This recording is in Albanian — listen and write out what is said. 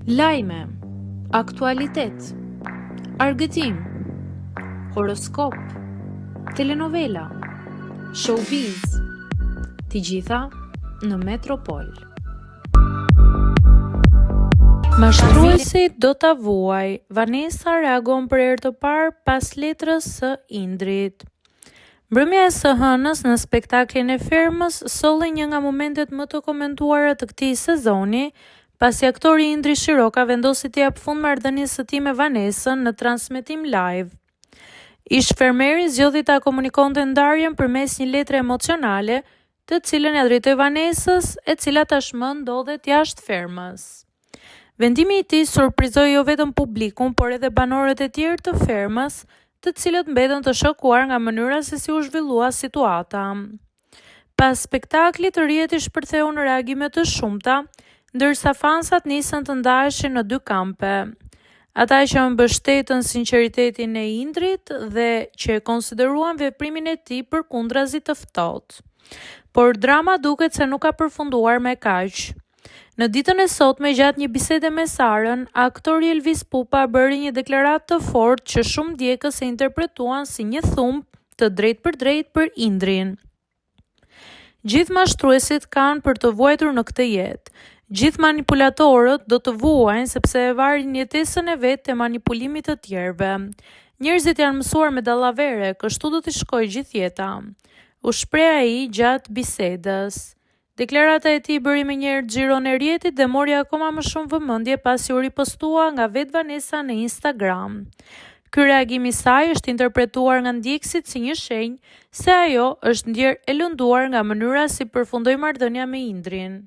Lajme, aktualitet, argëtim, horoskop, telenovela, showbiz, të gjitha në Metropol. Mashtruesit do ta vuaj. Vanessa reagon për herë të parë pas letrës së Indrit. Mbrëmja e së hënës në spektaklin e Fermës solli një nga momentet më të komentuara të këtij sezoni, pasi aktori Indri Shiroka vendosi të jap fund marrëdhënies së tij me Vanessën në transmetim live. Ish fermeri zgjodhi ta komunikonte ndarjen përmes një letre emocionale, të cilën ja drejtoi Vanessës, e cila tashmë ndodhet jashtë fermës. Vendimi i tij surprizoi jo vetëm publikun, por edhe banorët e tjerë të fermës, të cilët mbetën të shokuar nga mënyra se si u zhvillua situata. Pas spektaklit, rrjeti shpërtheu në reagime të shumta, ndërsa fansat nisën të ndaheshin në dy kampe. Ata që mbështetën sinqeritetin e Indrit dhe që e konsideruan veprimin e tij përkundrazi të ftohtë. Por drama duket se nuk ka përfunduar me kaq. Në ditën e sotme, gjatë një bisede me Sarën, aktori Elvis Pupa bëri një deklaratë të fortë që shumë ndjekës e interpretuan si një thumb të drejtë për Indrin. Gjithë mashtruesit kanë për të vuajtur në këtë jetë. Gjithë manipulatorët do të vuajnë sepse e varin jetesën e vet te manipulimi të tjerëve. Njerëzit janë mësuar me dallavere, kështu do t'i shkojë gjithë jeta, u shpreh ai gjatë bisedës. Deklarata e tij bëri menjëherë xhiron e rrjetit dhe mori akoma më shumë vëmendje pasi u ripostua nga vetë Vanessa në Instagram. Ky reagim i saj është interpretuar nga ndjekësit si një shenjë se ajo është ndjer e lënduar nga mënyra si përfundoi marrëdhënia me Indrin.